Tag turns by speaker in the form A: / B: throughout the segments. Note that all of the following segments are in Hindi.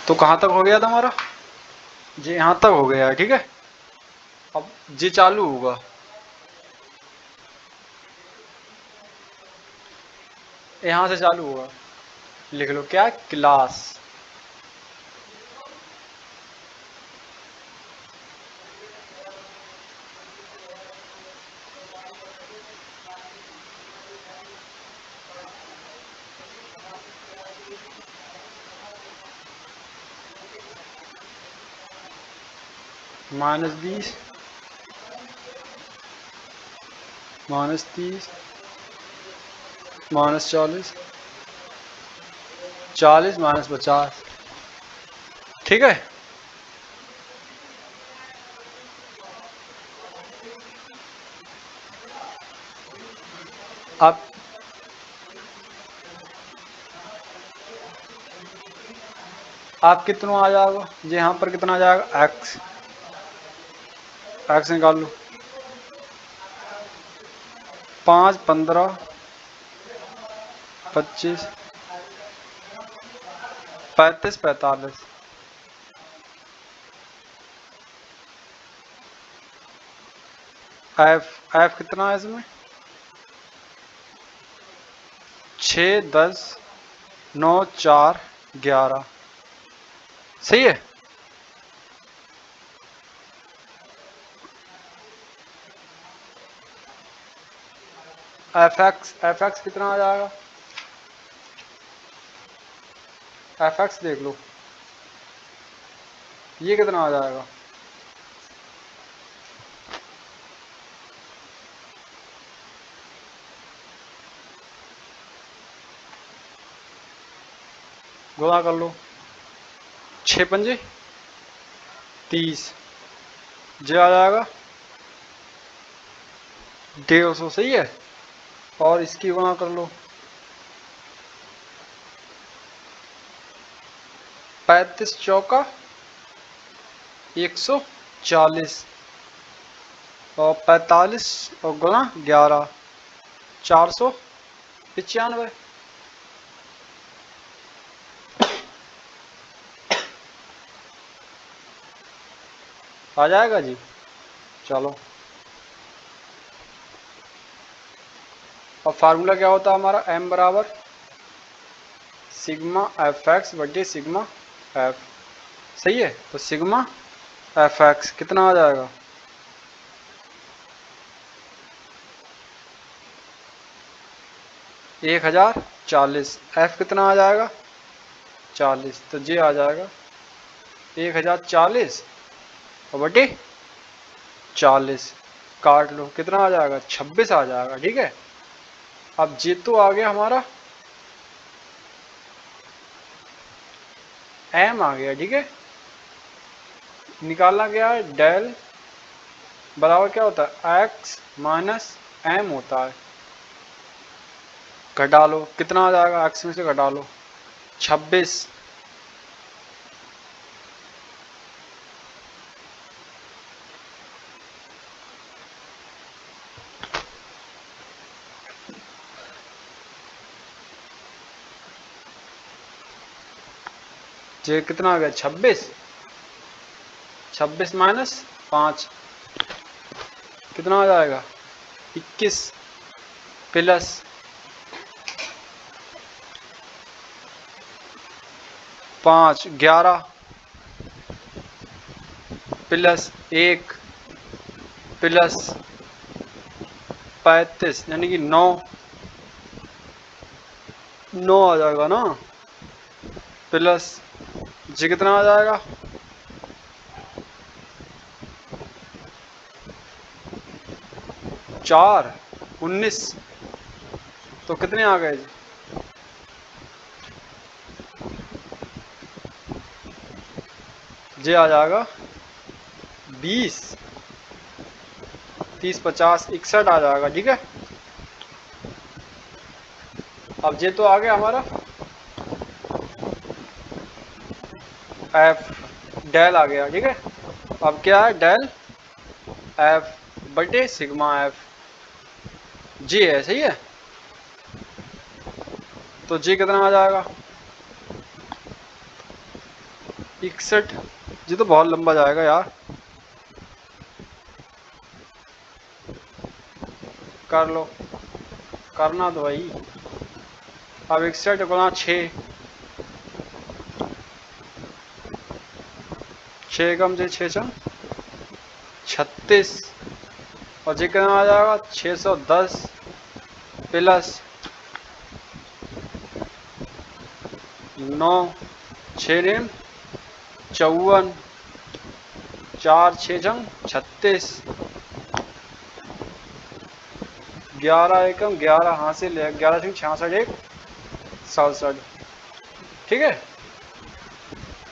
A: तो कहाँ तक हो गया था हमारा? जी यहाँ तक हो गया है, ठीक है। अब जी चालू होगा, यहाँ से चालू होगा। लिख लो क्या, क्लास। -20, -30, -40, 40 -50, ठीक है। आप कितना आ जाएगा जी, यहाँ पर कितना आ जाएगा, एक्स। एक्स निकाल लो। 5, 15, 25, 35, 45। एफ कितना है इसमें, 6, 10, 9, 4, 11, सही है। एफ एक्स कितना आ जाएगा, एफ एक्स देख लो, ये कितना आ जाएगा, गुणा कर लो। 6 पंजे 30, जे आ जाएगा 150, सही है। और इसकी गुणा कर लो, 35 चौका 140, और 45 और गुणा 11, 495। आ जाएगा जी, चलो। अब फार्मूला क्या होता है हमारा, m बराबर सिग्मा एफ एक्स बटे सिग्मा एफ, सही है। तो सिग्मा एफ एक्स कितना आ जाएगा, 1040। एफ कितना आ जाएगा, 40, तो जे आ जाएगा 1040 और बटे 40, काट लो, कितना आ जाएगा, 26 आ जाएगा, ठीक है। अब जे तो आ गया हमारा, एम आ गया, ठीक है। निकालना क्या है, डेल बराबर क्या होता है, एक्स माइनस एम होता है। घटा लो, कितना आ जाएगा, एक्स में से घटा लो, 26। जे कितना आ गया, 26, 26 माइनस 5 कितना आ जाएगा, 21, प्लस 5 11, प्लस 1, प्लस 35 यानी कि 9 आ जाएगा ना, प्लस जी कितना आ जाएगा, 4, 19, तो कितने आ गए जी, जे आ जाएगा 20, 30, 50, 61 आ जाएगा, ठीक है। अब जे तो आ गया हमारा, एफ डेल आ गया, ठीक है। अब क्या है, डेल एफ बटे सिग्मा एफ, जे है, सही है। तो जे कितना आ जाएगा, 61, ये तो बहुत लंबा जाएगा यार। कर लो, करना तो भाई। अब 61 गुना 6, 6 कम से 6 चम 36, और जी कितना आ जाएगा 610 प्लस 9, 6 रेम 54, 4 6 जंग 36, 11 एकम 11 हासिल है, 11 सिंह 66 एक 67। ठीक है,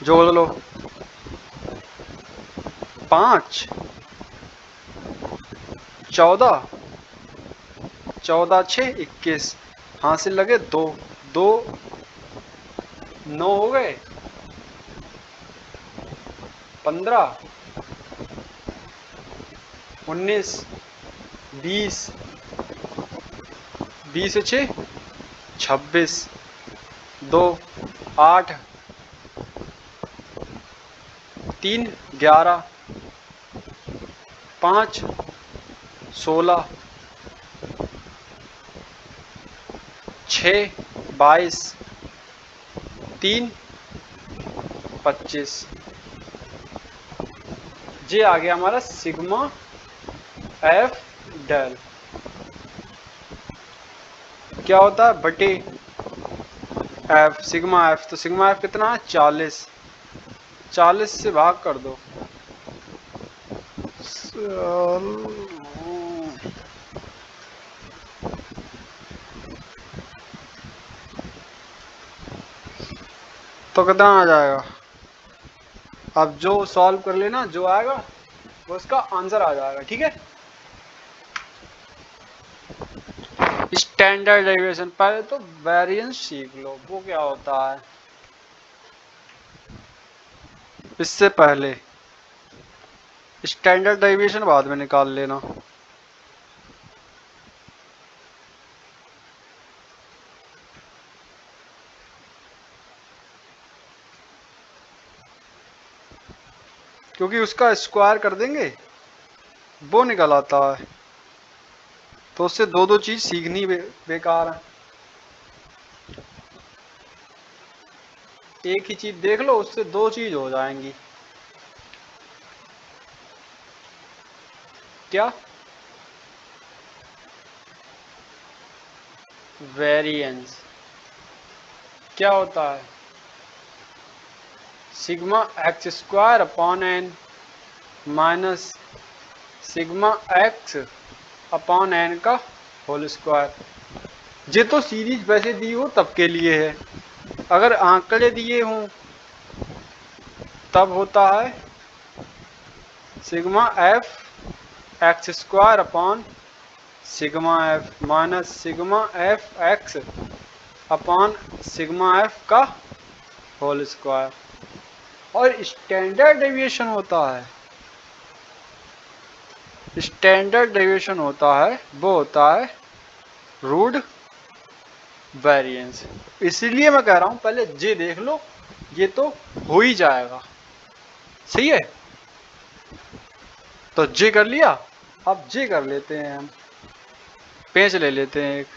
A: जोड़ लो। 5 14, 14 6 21, हासिल लगे 2, 2 9 हो गए, 15 19 20, 20 6 26, 2 8, 3 11, 5 16, 6 22, 3 25। ये आ गया हमारा सिग्मा एफ डेल। क्या होता है बटे एफ, सिग्मा एफ। तो सिग्मा एफ कितना है 40, 40 से भाग कर दो। तो कितना आ जाएगा? अब जो सॉल्व कर लेना, जो आएगा वो उसका आंसर आ जाएगा। ठीक है, स्टैंडर्ड डेविएशन। पहले तो वेरिएंस सीख लो, वो क्या होता है। इससे पहले स्टैंडर्ड डेविएशन बाद में निकाल लेना। क्योंकि उसका स्क्वायर कर देंगे, वो निकल आता है। तो उससे दो दो चीज सीखनी बेकार है। एक ही चीज देख लो, उससे दो चीज हो जाएंगी। क्या? वेरिएंस क्या होता है? Sigma X square upon N minus sigma X upon N का होल स्क्वायर। ये तो सीरीज वैसे दी हो तब के लिए है, अगर आंकड़े दिए हों तब होता है sigma F x square upon sigma F minus sigma F x upon sigma F का होल स्क्वायर। और स्टैंडर्ड डेविएशन होता है, स्टैंडर्ड डेविएशन होता है, वो होता है रूट वेरिएंस। इसीलिए मैं कह रहा हूं पहले जे देख लो, ये तो हो ही जाएगा। सही है, तो जे कर लिया। अब जे कर लेते हैं हम, पेंच ले लेते हैं एक।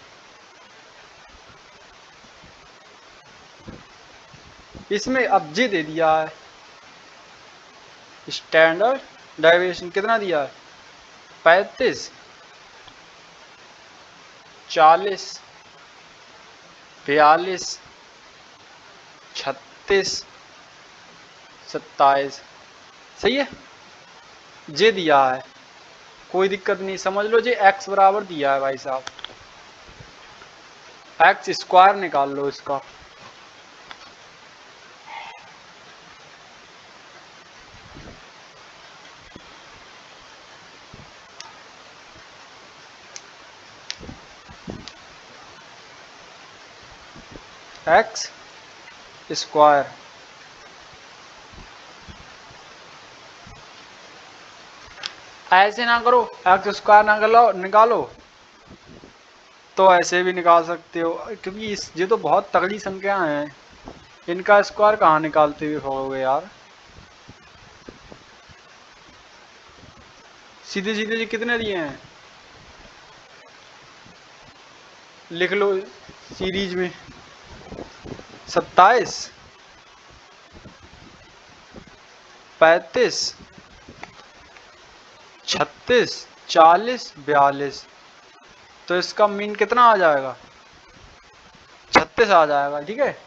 A: इसमें अब जे दे दिया है, स्टैंडर्ड डेविएशन कितना दिया है 35, 40, 42, 36, 27। सही है, जे दिया है, कोई दिक्कत नहीं। समझ लो जे एक्स बराबर दिया है भाई साहब, एक्स स्क्वायर निकाल लो इसका। एक्स स्क्वायर ऐसे ना करो, एक्स स्क्वायर ना निकालो तो ऐसे भी निकाल सकते हो, क्योंकि ये तो बहुत तगड़ी संख्या हैं, इनका स्क्वायर कहाँ निकालते हुए होगे यार। सीधे सीधे जी कितने दिए हैं लिख लो सीरीज में। 27, 35, 36, 40, 42। तो इसका मीन कितना आ जाएगा? 36 आ जाएगा। ठीक है,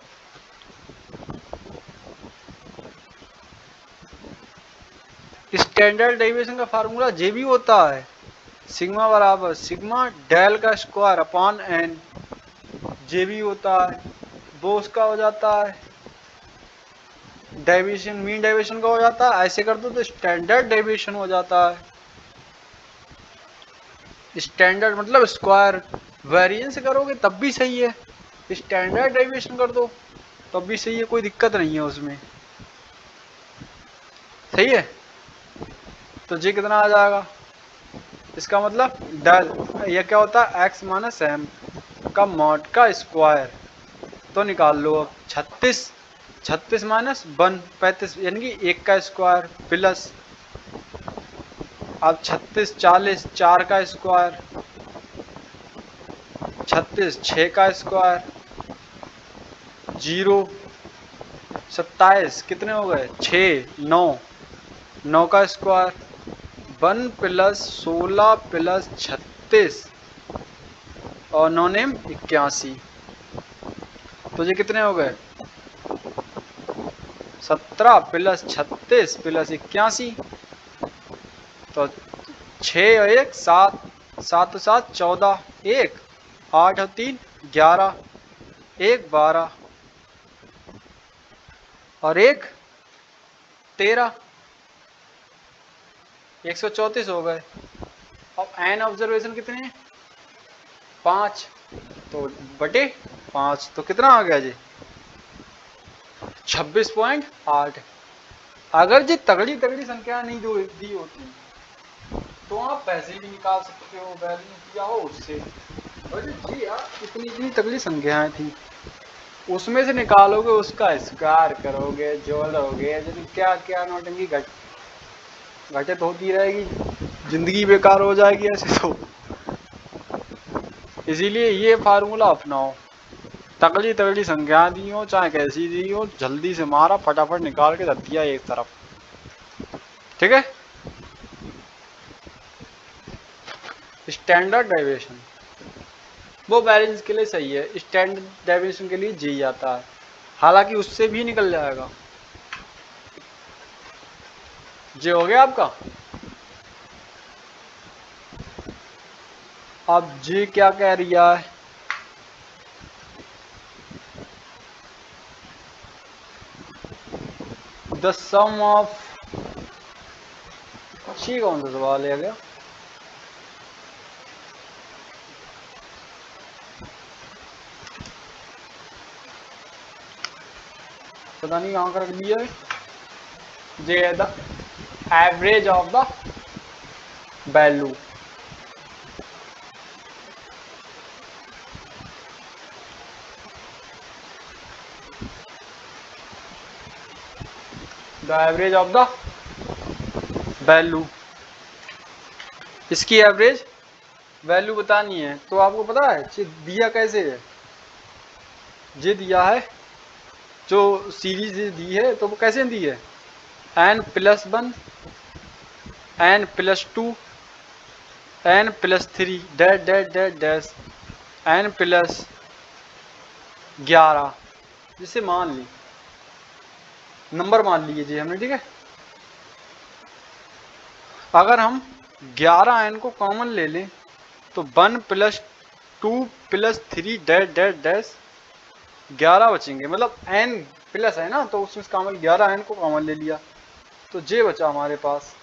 A: स्टैंडर्ड डेविएशन का फार्मूला जे भी होता है, सिग्मा बराबर सिग्मा डेल का स्क्वायर अपॉन एन। जे भी होता है वो उसका हो जाता है डेविएशन, मीन डेविएशन का हो जाता है। ऐसे कर दो तो स्टैंडर्ड डेविएशन हो जाता है। स्टैंडर्ड मतलब स्क्वायर, वेरिएंस करोगे तब भी सही है, स्टैंडर्ड डेविएशन कर दो तब भी सही है, कोई दिक्कत नहीं है उसमें। सही है, तो जी कितना आ जाएगा? इसका मतलब डेल, ये क्या होता है? एक्स माइनस एम का मॉड का स्क्वायर। तो निकाल लो अब 36, 36 माइनस 1 35, यानी कि 1 का स्क्वायर प्लस अब 36 40 4 का स्क्वायर, 36 6 का स्क्वायर, 0 27 कितने हो गए? 6 9 9 का स्क्वायर, 1 प्लस 16 प्लस 36 और 9 नेम 81। तो ये कितने हो गए? 17 प्लस 36 प्लस 81। तो 6 और 1 7, 7 7 14, 1 8 और 3 11, 1 12 और 1 13, 134 हो गए। अब एन ऑब्जर्वेशन कितने हैं? 5, तो बटे 5 तो कितना आ गया जी? 26.8। अगर जी तगड़ी तगड़ी संख्या नहीं दी होती तो आप पैसे भी निकाल सकते हो, बैलेंस दिया हो उससे। और जी यार इतनी इतनी तगड़ी संख्याएं थी, उसमें से निकालोगे, उसका स्क्वायर करोगे, जोड़ोगे, जब क्या क्या नौटंकी घटित होती रहेगी, जिंदगी बेकार हो जाएगी ऐसे तो। इसीलिए ये फार्मूला अपनाओ, तगड़ी तगड़ी संख्या दी हो चाहे कैसी दी हो, जल्दी से मारा, फटाफट निकाल के रख दिया एक तरफ। ठीक है, स्टैंडर्ड डेविएशन वो बैलेंस के लिए सही है, स्टैंडर्ड डेविएशन के लिए जी जाता है, हालांकि उससे भी निकल जाएगा। जे हो गया आपका। अब जे क्या कह रिया है? द सम ऑफ, अच्छी कौन सा सवाल है गया? पता नहीं कहाँ कर दिया है। जे है the average of the value. The average of the value, इसकी एवरेज वैल्यू बतानी है। तो आपको पता है ये दिया कैसे है? ये दिया है जो सीरीज दी है, तो वो कैसे दी है? n+1, n+2, n+3 dash dash dash dash n+11, जिसे मान ली नंबर मान लिए जी हमने। ठीक है, अगर हम 11n को कॉमन ले लें तो 1+2+3 डैश डैश डैश 11 बचेंगे, मतलब n प्लस है ना, तो उसमें कॉमन 11n को कॉमन ले लिया तो जे बचा हमारे पास।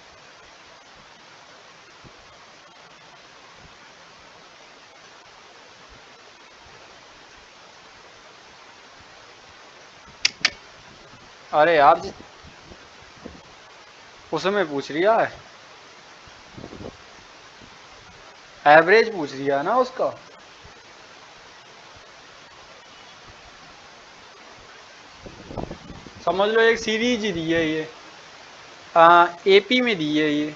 A: अरे यार जी उसमें पूछ रिया है, एवरेज पूछ रिया है ना उसका। समझ लो एक सीरीज ही दी है ये, एपी में दी है ये,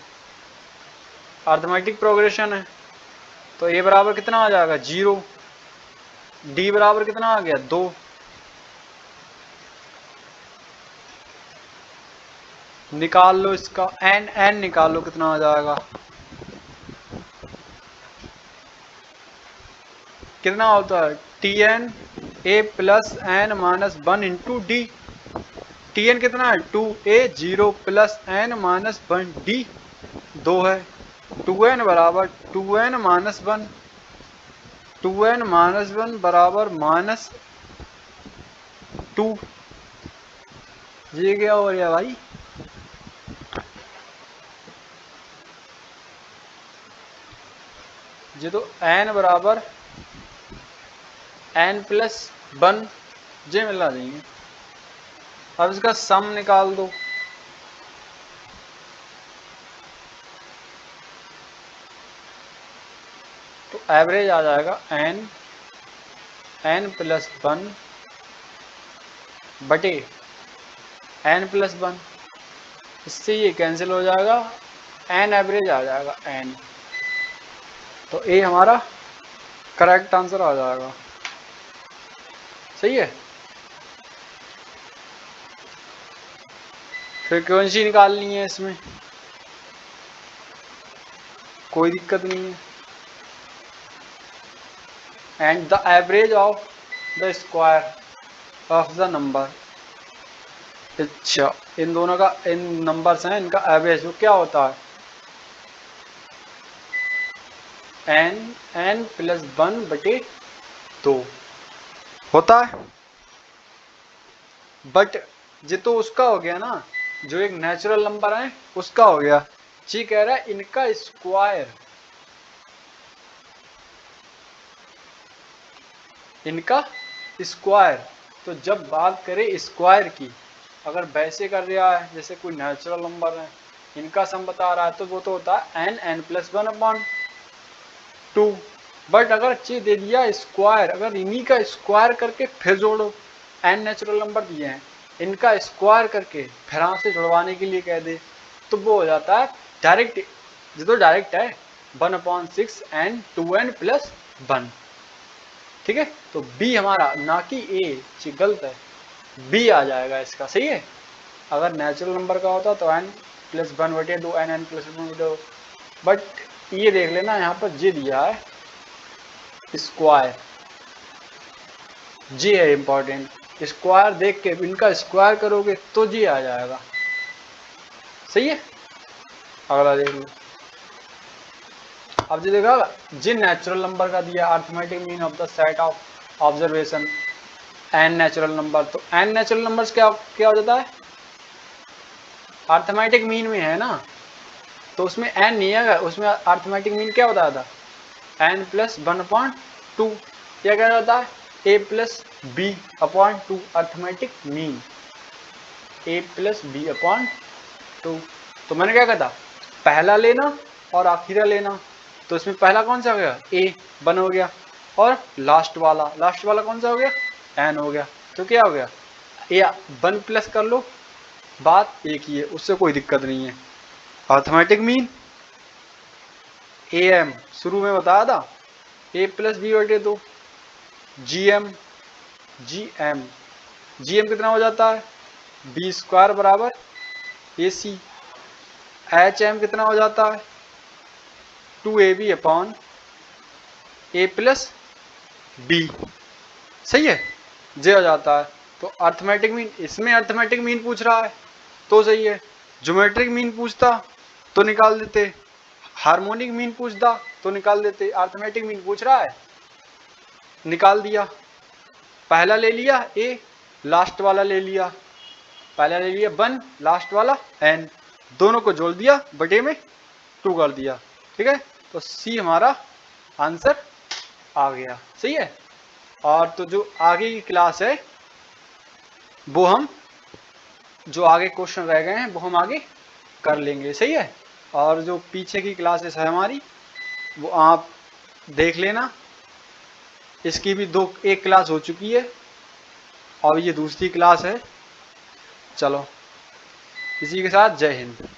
A: अर्थमेटिक प्रोग्रेशन है, तो ए बराबर कितना आ जाएगा 0, डी बराबर कितना आ गया 2, निकाल लो इसका एन, एन निकालो कितना आ जाएगा, कितना होता है T N A plus N minus 1 into D, T N कितना है 2a 0 plus N minus 1 D 2 है, 2n बराबर 2n माइनस 1, 2n माइनस 1 बराबर माइनस 2, ये क्या हो गया भाई, ये तो n बराबर n प्लस 1 जे मिला देंगे। अब इसका सम निकाल दो, तो एवरेज आ जाएगा n प्लस 1 बटे n प्लस 1, इससे ये कैंसिल हो जाएगा, n एवरेज आ जाएगा n, तो ए हमारा करेक्ट आंसर आ जाएगा। सही है, फ्रीक्वेंसी निकालनी है इसमें, कोई दिक्कत नहीं है, and the average of the square of the number, अच्छा इन दोनों का, इन नंबर्स हैं इनका एवरेज वो क्या होता है n प्लस 1 बटे 2 होता है, बट ये तो उसका हो गया ना, जो एक नेचुरल नंबर है उसका हो गया, जी कह रहा है इनका स्क्वायर, इनका स्क्वायर, तो जब बात करें स्क्वायर की, अगर वैसे कर रहा है जैसे कोई नेचुरल नंबर है इनका सम बता रहा है तो वो तो होता है n प्लस 1 अपॉन 2, बट अगर चे दे दिया स्क्वायर, अगर इन्हीं का स्क्वायर करके फिर जोड़ो, n नेचुरल नंबर दिए हैं इनका स्क्वायर करके फिर हाथ से जुड़वाने के लिए कह दे, तो वो हो जाता है डायरेक्ट, ये तो डायरेक्ट है 1/6 n 2n प्लस 1, ठीक है, तो बी हमारा ना कि ए, गलत है, बी आ जाएगा इसका। सही है, अगर नेचुरल नंबर का होता तो n प्लस 1 बटे 2 n प्लस 1 बटे 2, बट ये देख लेना यहाँ पर जे दिया है स्क्वायर, जी है इंपॉर्टेंट, स्क्वायर देख के इनका स्क्वायर करोगे तो जी आ जाएगा। सही है, अगला देख लो, अब जो देखा जिन नेचुरल नंबर का दिया arithmetic mean of the set of observation n natural number, तो n नेचुरल नंबर्स क्या क्या हो जाता है अर्थमेटिक मीन में है ना, तो उसमें n नहीं है, उसमें अर्थमेटिक मीन क्या बताया था n प्लस 1/2, क्या क्या होता है a plus B upon 2 arithmetic mean, a plus B upon 2, तो मैंने क्या कहा था पहला लेना और आखिरा लेना, तो इसमें पहला कौन सा हो गया a 1 हो गया, और लास्ट वाला कौन सा हो गया n हो गया, तो क्या हो गया या 1 प्लस कर लो, बात एक ही है, उससे कोई दिक्कत नहीं है। अर्थमेटिक मीन am शुरू में बताया था a प्लस बी बटे 2, gm कितना हो जाता है बी स्क्वायर बराबर ac, hm कितना हो जाता है 2ab upon a plus B. सही है, जे हो जाता है, तो अर्थमेटिक मीन, इसमें अर्थमेटिक मीन पूछ रहा है तो सही है, ज्योमेट्रिक मीन पूछता तो निकाल देते, हार्मोनिक मीन पूछता तो निकाल देते, अर्थमेटिक मीन पूछ रहा है निकाल दिया, पहला ले लिया a, लास्ट वाला ले लिया, पहला ले लिया 1, लास्ट वाला n, दोनों को जोड़ दिया बटे में 2 कर दिया, ठीक है, तो सी हमारा आंसर आ गया। सही है, और तो जो आगे की क्लास है वो हम, जो आगे क्वेश्चन रह गए हैं वो हम आगे कर लेंगे। सही है, और जो पीछे की क्लासेस है हमारी वो आप देख लेना, इसकी भी एक क्लास हो चुकी है और ये दूसरी क्लास है। चलो, इसी के साथ जय हिंद।